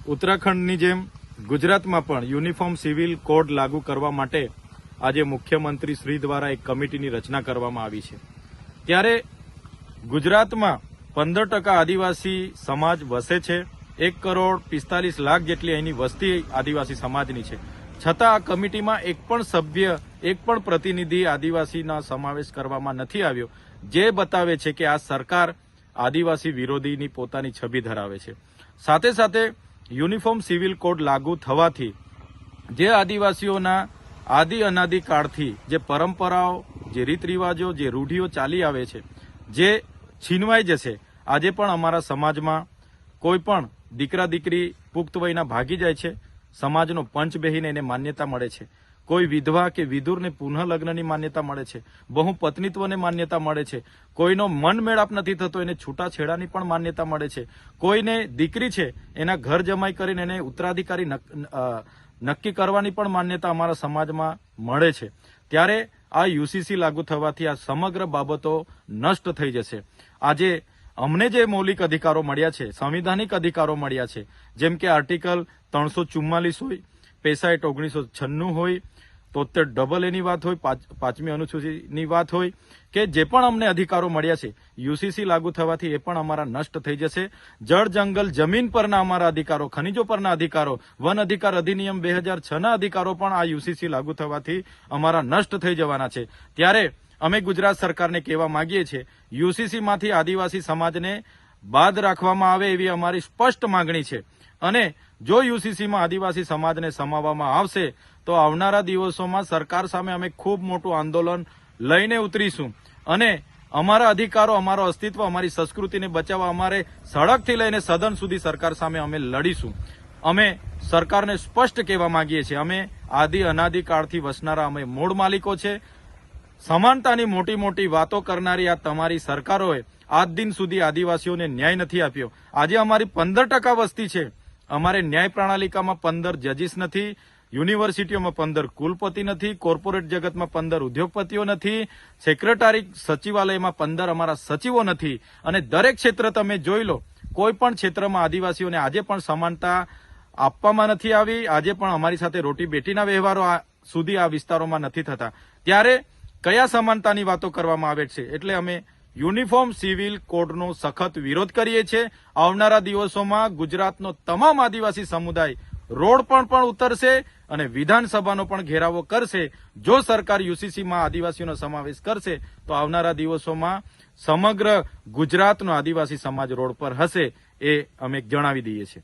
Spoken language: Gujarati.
ઉત્તરાખંડની જેમ ગુજરાતમાં પણ યુનિફોર્મ સિવિલ કોડ લાગુ કરવા માટે આજે મુખ્યમંત્રી શ્રી દ્વારા એક કમિટીની રચના કરવામાં આવી છે। ત્યારે ગુજરાતમાં 15% આદિવાસી સમાજ વસે છે। 1,45,00,000 જેટલી અહીંની વસ્તી આદિવાસી સમાજની છે। છતાં આ કમિટીમાં એક પણ સભ્ય, એક પણ પ્રતિનિધિ આદિવાસીનો સમાવેશ કરવામાં નથી આવ્યો, જે બતાવે છે કે આ સરકાર આદિવાસી વિરોધીની પોતાની છબી ધરાવે છે। સાથે સાથે યુનિફોર્મ સિવિલ કોડ લાગુ થવાથી જે આદિવાસીઓના આદિ અનાદિ કાળથી જે પરંપરાઓ, જે રીત રિવાજો, જે રૂઢિઓ ચાલી આવે છે, જે છીનવાઈ જશે। આજે પણ અમારા સમાજમાં કોઈ પણ દીકરા દીકરી પુખ્ત વયના ભાગી જાય છે, સમાજનો પંચ બેહીને એને માન્યતા મળે છે। કોઈ વિધવા કે વિધુરને પુનઃ લગ્નની માન્યતા મળે છે, બહુપત્નીત્વને માન્યતા મળે છે, કોઈનો મન મેળાપ નથી થતો એને છૂટાછેડાની પણ માન્યતા મળે છે, કોઈને દીકરી છે એના ઘર જમાઈ કરીને એને ઉત્તરાધિકારી નક્કી કરવાની પણ માન્યતા અમારા સમાજમાં મળે છે। ત્યારે આ યુસીસી લાગુ થવાથી આ સમગ્ર બાબતો નષ્ટ થઈ જશે। આજે અમને જે મૌલિક અધિકારો મળ્યા છે, સંવિધાનિક અધિકારો મળ્યા છે, જેમ કે આર્ટિકલ 344 હોય, પેસા એક્ટ 1996 હોય, 73 એની વાત હોય, 5મી અનુસૂચિની વાત હોય, કે જે પણ અમને અધિકારો મળ્યા છે યુસીસી લાગુ થવાથી એ પણ અમારા નષ્ટ થઈ જશે। જળ જંગલ જમીન પરના અમારા અધિકારો, ખનિજો પરના અધિકારો, વન અધિકાર અધિનિયમ 2006ના અધિકારો પણ આ યુસીસી લાગુ થવાથી અમારા નષ્ટ થઈ જવાના છે। ત્યારે અમે ગુજરાત સરકારને કહેવા માંગીએ છીએ, યુસીસીમાંથી આદિવાસી સમાજને બાદ રાખવામાં આવે એવી અમારી સ્પષ્ટ માંગણી છે। અને જો યુસીસીમાં આદિવાસી સમાજને સમાવવામાં આવશે તો આવનારા દિવસોમાં સરકાર સામે અમે ખૂબ મોટું આંદોલન લઈને ઉતરીશું અને અમારા અધિકારો, અમારો અસ્તિત્વ, અમારી સંસ્કૃતિને બચાવવા અમારે સડકથી લઈને સદન સુધી સરકાર સામે અમે લડીશું। અમે સરકારને સ્પષ્ટ કહેવા માંગીએ છીએ, અમે આદિ અનાદિ કાળથી વસનારા અમે મૂળ માલિકો છે। સમાનતાની મોટી મોટી વાતો કરનારી આ તમારી સરકારોએ આજ દિન સુધી આદિવાસીઓને ન્યાય નથી આપ્યો। આજે અમારી 15% વસ્તી છે, અમારે ન્યાય પ્રણાલિકામાં 15 જજીસ નથી, યુનિવર્સિટીઓમાં 15 કુલપતિ નથી, કોર્પોરેટ જગતમાં 15 ઉદ્યોગપતિઓ નથી, સેક્રેટરી સચિવાલયમાં 15 અમારા સચિવો નથી। અને દરેક ક્ષેત્ર તમે જોઈ લો, કોઈ પણ ક્ષેત્રમાં આદિવાસીઓને આજે પણ સમાનતા આપવામાં નથી આવી। આજે પણ અમારી સાથે રોટી બેટીના વ્યવહારો સુધી આ વિસ્તારોમાં નથી થતા। ત્યારે કયા સમાનતાની વાતો કરવામાં આવે છે? એટલે અમે યુનિફોર્મ સિવિલ કોડનો સખત વિરોધ કરીએ છીએ। આવનારા દિવસોમાં ગુજરાતનો તમામ આદિવાસી સમુદાય રોડ પર પણ ઉતરશે અને વિધાનસભાનો પણ ઘેરાવો કરશે। જો સરકાર યુસીસીમાં આદિવાસીઓનો સમાવેશ કરશે તો આવનારા દિવસોમાં સમગ્ર ગુજરાતનો આદિવાસી સમાજ રોડ પર હશે, એ અમે જણાવી દઈએ છીએ।